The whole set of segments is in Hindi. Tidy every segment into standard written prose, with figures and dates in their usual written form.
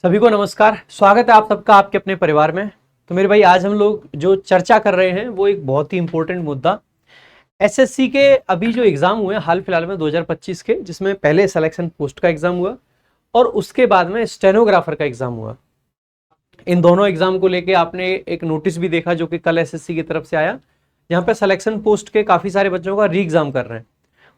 सभी को नमस्कार। स्वागत है आप सबका आपके अपने परिवार में। तो मेरे भाई, आज हम लोग जो चर्चा कर रहे हैं वो एक बहुत ही इंपॉर्टेंट मुद्दा, एसएससी के अभी जो एग्जाम हुए हाल फिलहाल में 2025 के, जिसमें पहले सिलेक्शन पोस्ट का एग्जाम हुआ और उसके बाद में स्टेनोग्राफर का एग्जाम हुआ। इन दोनों एग्जाम को लेके आपने एक नोटिस भी देखा जो कि कल एसएससी की तरफ से आया, जहां पे सिलेक्शन पोस्ट के काफी सारे बच्चों का री एग्जाम कर रहे हैं।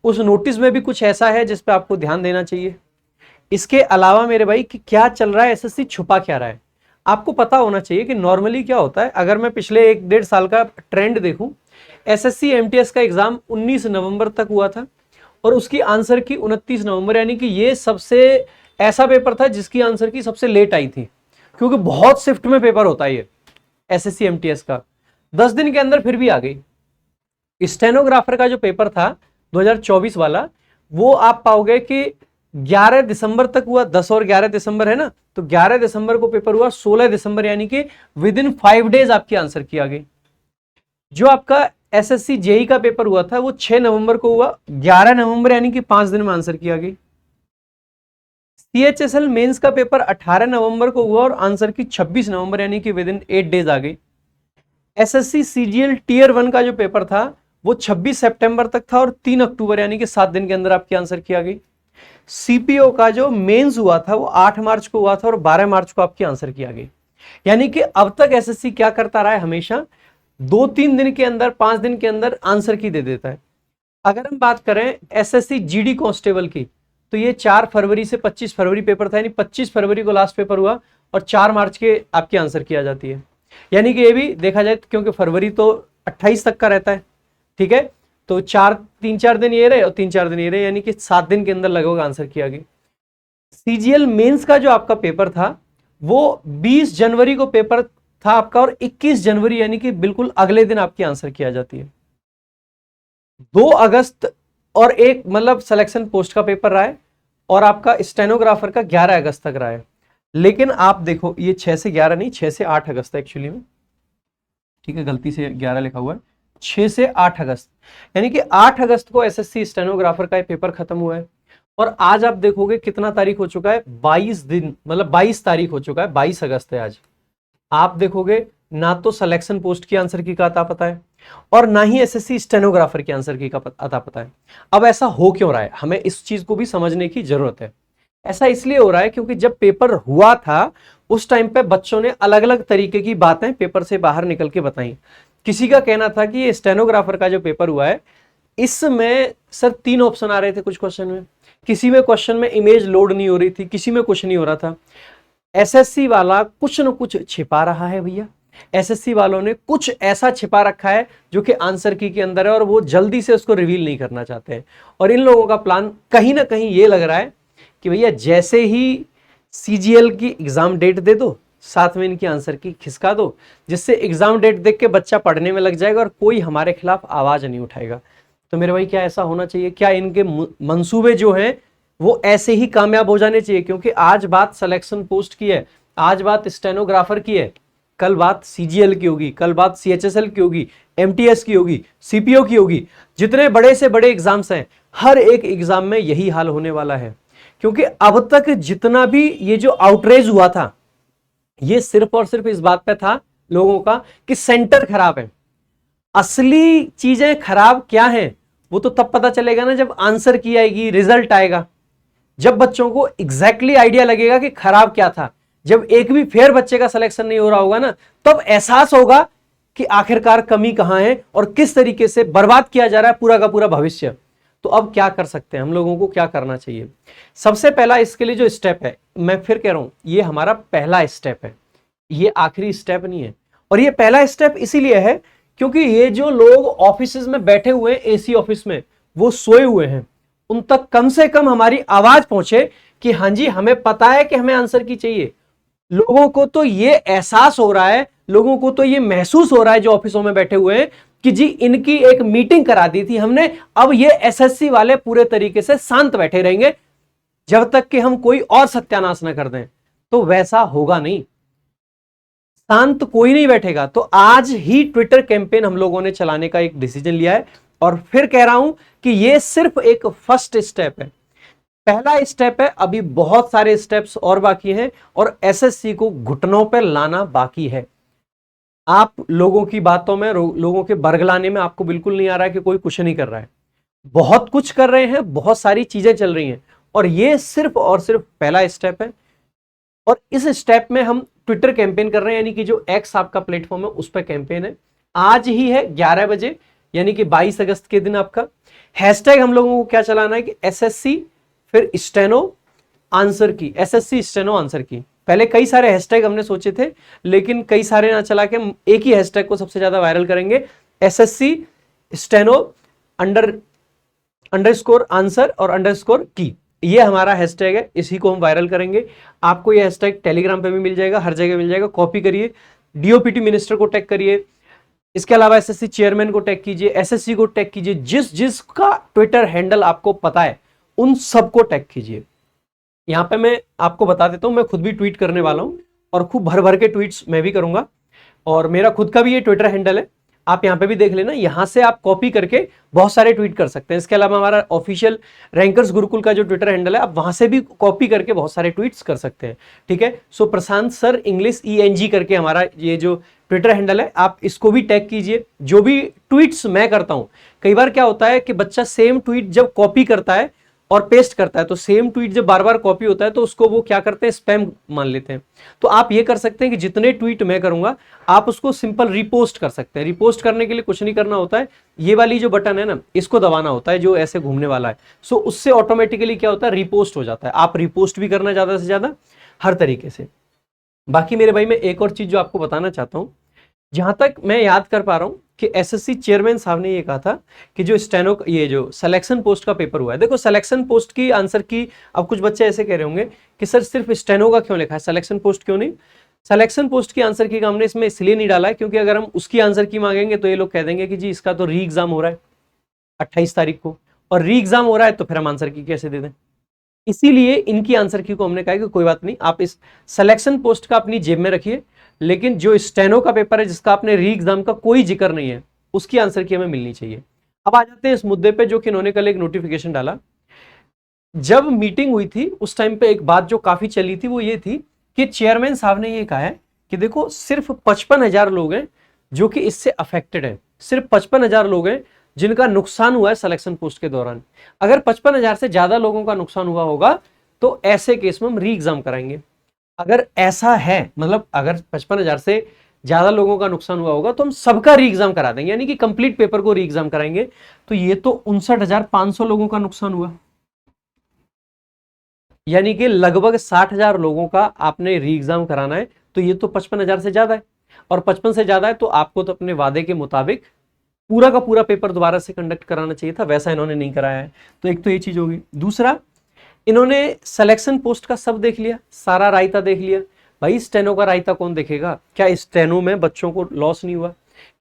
उस नोटिस में भी कुछ ऐसा है जिस पे आपको ध्यान देना चाहिए। इसके अलावा मेरे भाई कि क्या चल रहा है, एसएससी छुपा क्या रहा है, आपको पता होना चाहिए कि नॉर्मली क्या होता है। अगर मैं पिछले 1-1.5 साल का ट्रेंड देखूं, एसएससी एमटीएस का एग्जाम 19 नवंबर तक हुआ था और उसकी आंसर की 29 नवंबर, यानी कि ये सबसे ऐसा पेपर था जिसकी आंसर की सबसे लेट आई थी, क्योंकि बहुत शिफ्ट में पेपर होता है ये एसएससी एमटीएस का। 10 दिन के अंदर फिर भी आ गई। स्टेनोग्राफर का जो पेपर था 2024 वाला, वो आप पाओगे कि 11 दिसंबर तक हुआ। 10 और 11 दिसंबर है ना, तो 11 दिसंबर को पेपर हुआ, 16 दिसंबर यानी कि विद इन 5 डेज आपकी आंसर की आ गई। जो आपका एसएससी जेई का पेपर हुआ था वो 6 नवंबर को हुआ, 11 नवंबर यानी कि 5 दिन में आंसर की आ गई। सीएचएसएल मेंस का पेपर 18 नवंबर को हुआ और आंसर की 26 नवंबर यानी कि विद इन 8 डेज आ गई। एसएससी सीजीएल टियर 1 का जो पेपर था वो 26 सितंबर तक था और 3 अक्टूबर यानी कि 7 दिन के अंदर आपकी आंसर की आ गई। सीपीओ का जो मेंस हुआ था वो 8 मार्च को हुआ था और 12 मार्च को आपकी आंसर की आ गई। यानी कि अब तक एसएससी क्या करता रहा है, हमेशा 2-3 दिन के अंदर, 5 दिन के अंदर आंसर की दे देता है। अगर हम बात करें एसएससी जीडी कांस्टेबल की, तो ये 4 फरवरी से 25 फरवरी पेपर था, यानी 25 फरवरी को लास्ट पेपर हुआ और 4 मार्च के आपकी आंसर की आ जाती है। यानी कि ये भी देखा जाए, क्योंकि फरवरी तो 28 तक का रहता है, ठीक है, तो 3-4 दिन ये रहे और 3-4 दिन ये रहे, यानी कि 7 दिन के अंदर लगभग आंसर किया गया। सीजीएल मेंस का जो आपका पेपर था वो 20 जनवरी को पेपर था आपका और 21 जनवरी यानी कि बिल्कुल अगले दिन आपकी आंसर किया जाती है। 2 अगस्त और एक मतलब सिलेक्शन पोस्ट का पेपर रहा है और आपका स्टेनोग्राफर का 11 अगस्त तक रहा है। लेकिन आप देखो, ये 6 से 11 नहीं, 6 से 8 अगस्त है एक्चुअली में, ठीक है, गलती से 11 लिखा हुआ है, 6 से 8 अगस्त, यानी कि 8 अगस्त को एसएससी स्टेनोग्राफर का पेपर खत्म हुआ है। और आज आप देखोगे कितना तारीख हो चुका है, 22 दिन, मतलब 22 तारीख हो चुका है, 22 अगस्त है आज। आप देखोगे ना तो सिलेक्शन पोस्ट की आंसर की का अता पता है और ना ही एसएससी स्टेनोग्राफर की आंसर की का अता पता है। अब ऐसा हो क्यों रहा है, हमें इस चीज को भी समझने की जरूरत है। ऐसा इसलिए हो रहा है क्योंकि जब पेपर हुआ था उस टाइम पे बच्चों ने अलग अलग तरीके की बातें पेपर से बाहर निकल के बताई। किसी का कहना था कि ये स्टेनोग्राफर का जो पेपर हुआ है इसमें सर 3 ऑप्शन आ रहे थे कुछ क्वेश्चन में, किसी में क्वेश्चन में इमेज लोड नहीं हो रही थी, किसी में कुछ नहीं हो रहा था। एसएससी वाला कुछ न कुछ छिपा रहा है भैया, एसएससी वालों ने कुछ ऐसा छिपा रखा है जो कि आंसर की के अंदर है और वो जल्दी से उसको रिवील नहीं करना चाहते हैं। और इन लोगों का प्लान कहीं ना कहीं ये लग रहा है कि भैया जैसे ही सीजीएल की एग्जाम डेट दे दो, साथ में इनकी आंसर की खिसका दो, जिससे एग्जाम डेट देख के बच्चा पढ़ने में लग जाएगा और कोई हमारे खिलाफ आवाज नहीं उठाएगा। तो मेरे भाई, क्या ऐसा होना चाहिए? क्या इनके मंसूबे जो हैं वो ऐसे ही कामयाब हो जाने चाहिए? क्योंकि आज बात सिलेक्शन पोस्ट की है, आज बात स्टेनोग्राफर की है, कल बात सीजीएल की होगी, कल बात सीएचएसएल की होगी, एमटीएस की होगी, सीपीओ की होगी। जितने बड़े से बड़े एग्जाम्स हैं, हर एक एग्जाम में यही हाल होने वाला है। क्योंकि अब तक जितना भी ये जो आउटरेज हुआ था, ये सिर्फ और सिर्फ इस बात पे था लोगों का कि सेंटर खराब है। असली चीजें खराब क्या हैं वो तो तब पता चलेगा ना जब आंसर की आएगी, रिजल्ट आएगा, जब बच्चों को एग्जैक्टली आइडिया लगेगा कि खराब क्या था। जब एक भी फेयर बच्चे का सिलेक्शन नहीं हो रहा होगा ना, तब एहसास होगा कि आखिरकार कमी कहां है और किस तरीके से बर्बाद किया जा रहा है पूरा का पूरा भविष्य। तो अब क्या कर सकते हैं हम लोगों को, क्या करना चाहिए? सबसे पहला इसके लिए जो स्टेप है, मैं फिर कह रहा हूं, ये हमारा पहला स्टेप है, ये आखिरी स्टेप नहीं है। और ये पहला स्टेप इसीलिए है क्योंकि ये जो लोग ऑफिस में बैठे हुए हैं, एसी ऑफिस में, वो सोए हुए हैं, उन तक कम से कम हमारी आवाज पहुंचे कि हाँ जी, हमें पता है कि हमें आंसर की चाहिए। लोगों को तो ये एहसास हो रहा है, लोगों को तो ये महसूस हो रहा है जो ऑफिसों में बैठे हुए हैं कि जी इनकी एक मीटिंग करा दी थी हमने, अब ये एसएससी वाले पूरे तरीके से शांत बैठे रहेंगे जब तक कि हम कोई और सत्यानाश न कर दें। तो वैसा होगा नहीं, शांत कोई नहीं बैठेगा। तो आज ही ट्विटर कैंपेन हम लोगों ने चलाने का एक डिसीजन लिया है और फिर कह रहा हूं कि यह सिर्फ एक फर्स्ट स्टेप है। पहला स्टेप है, अभी बहुत सारे स्टेप्स और बाकी हैं और एसएससी को घुटनों पर लाना बाकी है। आप लोगों की बातों में, लोगों के बरगलाने में आपको बिल्कुल नहीं आ रहा है कि कोई कुछ नहीं कर रहा है। बहुत कुछ कर रहे हैं, बहुत सारी चीजें चल रही हैं और ये सिर्फ और सिर्फ पहला स्टेप है। और इस स्टेप में हम ट्विटर कैंपेन कर रहे हैं, यानी कि जो एक्स आपका प्लेटफॉर्म है उस पर कैंपेन है। आज ही है 11 बजे, यानी कि 22 अगस्त के दिन आपका हैशटैग हम लोगों को क्या चलाना है कि एसएससी फिर स्टेनो आंसर की, एसएससी स्टेनो आंसर की। पहले कई सारे हैशटैग हमने सोचे थे, लेकिन कई सारे ना चला के हम एक ही हैशटैग को सबसे ज्यादा वायरल करेंगे, एसएससी स्टेनो अंडरस्कोर आंसर और अंडरस्कोर की। ये हमारा हैशटैग है, इसी को हम वायरल करेंगे। आपको ये हैशटैग टेलीग्राम पे भी मिल जाएगा, हर जगह मिल जाएगा, कॉपी करिए, डीओपीटी मिनिस्टर को टैग करिए, इसके अलावा एसएससी चेयरमैन को टैग कीजिए, एसएससी को टैग कीजिए, जिस जिसका ट्विटर हैंडल आपको पता है उन सबको टैग कीजिए। यहां पे मैं आपको बता देता हूं, मैं खुद भी ट्वीट करने वाला हूं और खूब भर भर के ट्वीट्स मैं भी करूंगा और मेरा खुद का भी ये ट्विटर हैंडल है, आप यहां पे भी देख लेना। यहां से आप कॉपी करके बहुत सारे ट्वीट कर सकते हैं। इसके अलावा हमारा ऑफिशियल रैंकर्स गुरुकुल का जो ट्विटर हैंडल है, आप वहां से भी कॉपी करके बहुत सारे ट्वीट्स कर सकते हैं। ठीक है, सो प्रशांत सर इंग्लिश ENG करके हमारा ये जो ट्विटर हैंडल है, आप इसको भी टैग कीजिए। जो भी ट्वीट्स मैं करता हूं, कई बार क्या होता है कि बच्चा सेम ट्वीट जब कॉपी करता है और पेस्ट करता है, तो सेम ट्वीट जब बार बार कॉपी होता है तो उसको वो क्या करते हैं, स्पैम मान लेते हैं। तो आप ये कर सकते हैं कि जितने ट्वीट मैं करूंगा आप उसको सिंपल रिपोस्ट कर सकते हैं। रिपोस्ट करने के लिए कुछ नहीं करना होता है, ये वाली जो बटन है ना, इसको दबाना होता है जो ऐसे घूमने वाला है। सो उससे ऑटोमेटिकली क्या होता है, रिपोस्ट हो जाता है। आप रिपोस्ट भी करना ज्यादा से ज्यादा, हर तरीके से। बाकी मेरे भाई, मैं एक और चीज जो आपको बताना चाहता हूं, जहां तक मैं याद कर पा रहा हूं कि एसएससी चेयरमैन साहब ने ये कहा था कि जो स्टेनो, ये जो सिलेक्शन पोस्ट का पेपर हुआ है, देखो सिलेक्शन पोस्ट की आंसर की, अब कुछ बच्चे ऐसे कह रहे होंगे कि सर सिर्फ स्टेनो का क्यों लिखा है, सिलेक्शन पोस्ट क्यों नहीं। सिलेक्शन पोस्ट की आंसर की का हमने इसमें इसलिए नहीं डाला है क्योंकि अगर हम उसकी आंसर की मांगेंगे तो ये लोग कह देंगे कि जी इसका तो री एग्जाम हो रहा है 28 तारीख को, और री एग्जाम हो रहा है तो फिर हम आंसर की कैसे दे दें। इसीलिए इनकी आंसर की को हमने कहा कि कोई बात नहीं, आप इस सिलेक्शन पोस्ट का अपनी जेब में रखिए, लेकिन जो स्टेनो का पेपर है जिसका आपने री एग्जाम का कोई जिक्र नहीं है, उसकी आंसर की हमें मिलनी चाहिए। अब आ जाते हैं इस मुद्दे पे जो कि इन्होंने कल एक नोटिफिकेशन डाला। जब मीटिंग हुई थी उस टाइम पे एक बात जो काफी चली थी वो ये थी कि चेयरमैन साहब ने ये कहा है कि देखो सिर्फ 55,000 लोग हैं जो कि इससे अफेक्टेड है, सिर्फ 55,000 लोग हैं जिनका नुकसान हुआ है सिलेक्शन पोस्ट के दौरान। अगर 55,000 से ज्यादा लोगों का नुकसान हुआ होगा तो ऐसे केस में हम री एग्जाम कराएंगे। अगर ऐसा है, मतलब अगर 55,000 से ज्यादा लोगों का नुकसान हुआ होगा तो हम सबका री एग्जाम करा देंगे, यानी कि कंप्लीट पेपर को री एग्जाम कराएंगे। तो ये तो 59,500 लोगों का नुकसान हुआ, यानी कि लगभग 60,000 लोगों का आपने री एग्जाम कराना है। तो ये तो 55,000 से ज्यादा है, और 55 से ज्यादा है तो आपको तो अपने वादे के मुताबिक पूरा का पूरा पेपर दोबारा से कंडक्ट कराना चाहिए था, वैसा इन्होंने नहीं कराया है। तो एक तो ये चीज होगी। दूसरा, इन्होंने सिलेक्शन पोस्ट का सब देख लिया, सारा रायता देख लिया। भाई स्टेनो का रायता कौन देखेगा? क्या स्टेनो में बच्चों को लॉस नहीं हुआ?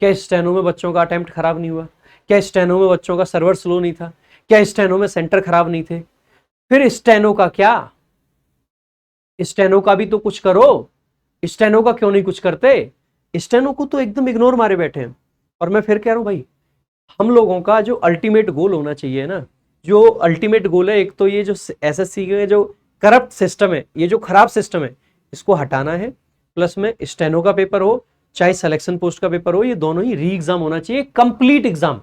क्या स्टेनो में बच्चों का अटेम्प्ट खराब नहीं हुआ? क्या स्टेनो में बच्चों का सर्वर स्लो नहीं था? क्या स्टेनो में सेंटर खराब नहीं थे? फिर स्टेनो का क्या, स्टेनो का भी तो कुछ करो। स्टेनो का क्यों नहीं कुछ करते? स्टेनो को तो एकदम इग्नोर मारे बैठे हैं। और मैं फिर कह रहा हूं भाई, हम लोगों का जो अल्टीमेट गोल होना चाहिए ना, जो अल्टीमेट गोल है, एक तो ये जो एसएससी के जो करप्ट सिस्टम है, ये जो खराब सिस्टम है, इसको हटाना है। प्लस में स्टेनो का पेपर हो चाहे सिलेक्शन पोस्ट का पेपर हो, ये दोनों ही री एग्जाम होना चाहिए, कंप्लीट एग्जाम,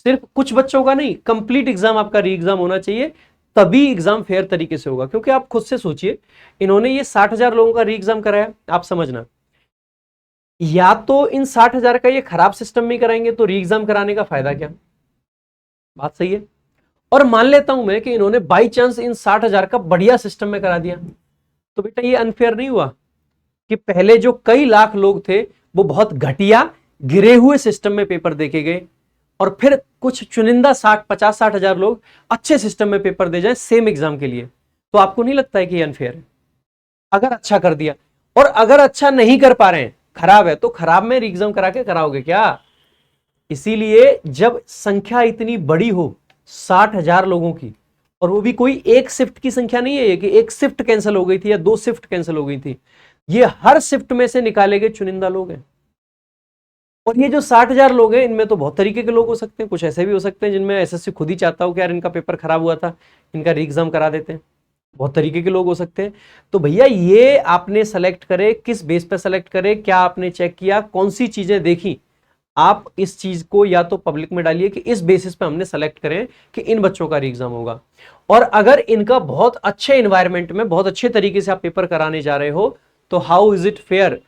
सिर्फ कुछ बच्चों का नहीं, कंप्लीट एग्जाम आपका री एग्जाम होना चाहिए। तभी एग्जाम फेयर तरीके से होगा। क्योंकि आप खुद से सोचिए, इन्होंने ये 60,000 लोगों का री एग्जाम कराया, आप समझना, या तो इन 60,000 का ये खराब सिस्टम में कराएंगे तो री एग्जाम कराने का फायदा क्या? बात सही है। और मान लेता हूं मैं कि इन्होंने बाई चांस इन 60,000 का बढ़िया सिस्टम में करा दिया, तो बेटा ये अनफेयर नहीं हुआ कि पहले जो कई लाख लोग थे वो बहुत घटिया गिरे हुए सिस्टम में पेपर देके गए, और फिर कुछ चुनिंदा 50-60 हजार लोग अच्छे सिस्टम में पेपर दे जाएं सेम एग्जाम के लिए। तो आपको नहीं लगता है कि ये अनफेयर है? अगर अच्छा कर दिया, और अगर अच्छा नहीं कर पा रहे हैं, खराब है, तो खराब में री एग्जाम करा के कराओगे क्या? इसीलिए जब संख्या इतनी बड़ी हो 60,000 लोगों की, और वो भी कोई एक शिफ्ट की संख्या नहीं है कि एक शिफ्ट कैंसिल हो गई थी या 2 शिफ्ट कैंसिल हो गई थी, ये हर शिफ्ट में से निकाले गए चुनिंदा लोग हैं। और ये जो 60,000 लोग हैं, इनमें तो बहुत तरीके के लोग हो सकते हैं। कुछ ऐसे भी हो सकते हैं जिनमें एसएससी खुद ही चाहता हो कि यार इनका पेपर खराब हुआ था, इनका री एग्जाम करा देते हैं। बहुत तरीके के लोग हो सकते हैं। तो भैया ये आपने सेलेक्ट करे, किस बेस पे सेलेक्ट करे, क्या आपने चेक किया, कौन सी चीजें देखी, आप इस चीज को या तो पब्लिक में डालिए कि इस बेसिस पे हमने सेलेक्ट करें कि इन बच्चों का री एग्जाम होगा। और अगर इनका बहुत अच्छे एनवायरमेंट में बहुत अच्छे तरीके से आप पेपर कराने जा रहे हो, तो how is it fair,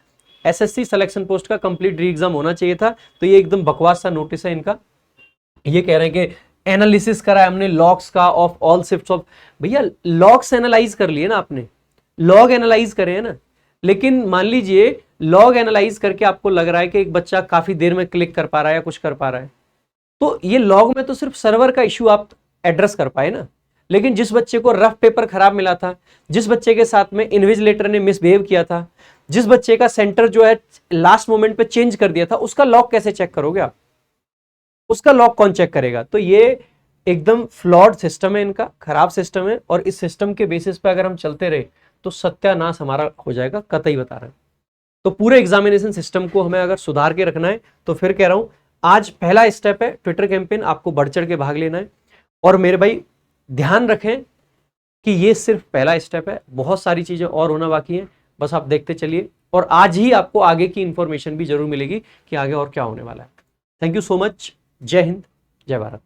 SSC selection post का कंप्लीट री एग्जाम होना चाहिए था। तो ये एकदम बकवास सा नोटिस है इनका। ये कह रहे हैं कि एनालिसिस करा है हमने लॉग्स का ऑफ ऑल शिफ्ट्स ऑफ। भैया लॉग्स एनालाइज कर लिए ना आपने, लॉग एनालाइज करे हैं ना। लेकिन मान लीजिए लॉग एनालाइज करके आपको लग रहा है कि एक बच्चा काफी देर में क्लिक कर पा रहा है या कुछ कर पा रहा है, तो ये लॉग में तो सिर्फ सर्वर का इश्यू आप एड्रेस कर पाए ना। लेकिन जिस बच्चे को रफ पेपर खराब मिला था, जिस बच्चे के साथ में इन्विजिलेटर ने मिसबिहेव किया था, जिस बच्चे का सेंटर जो है लास्ट मोमेंट पे चेंज कर दिया था, उसका लॉग कैसे चेक करोगे आप? उसका लॉग कौन चेक करेगा? तो ये एकदम फ्लॉड सिस्टम है इनका, खराब सिस्टम है। और इस सिस्टम के बेसिस पे अगर हम चलते रहे तो सत्यानाश हमारा हो जाएगा, कतई बता रहे हैं। तो पूरे एग्जामिनेशन सिस्टम को हमें अगर सुधार के रखना है, तो फिर कह रहा हूं आज पहला स्टेप है ट्विटर कैंपेन, आपको बढ़ चढ़ के भाग लेना है। और मेरे भाई ध्यान रखें कि ये सिर्फ पहला स्टेप है, बहुत सारी चीजें और होना बाकी है, बस आप देखते चलिए। और आज ही आपको आगे की इंफॉर्मेशन भी जरूर मिलेगी कि आगे और क्या होने वाला है। Thank you so much. जय हिंद, जय भारत।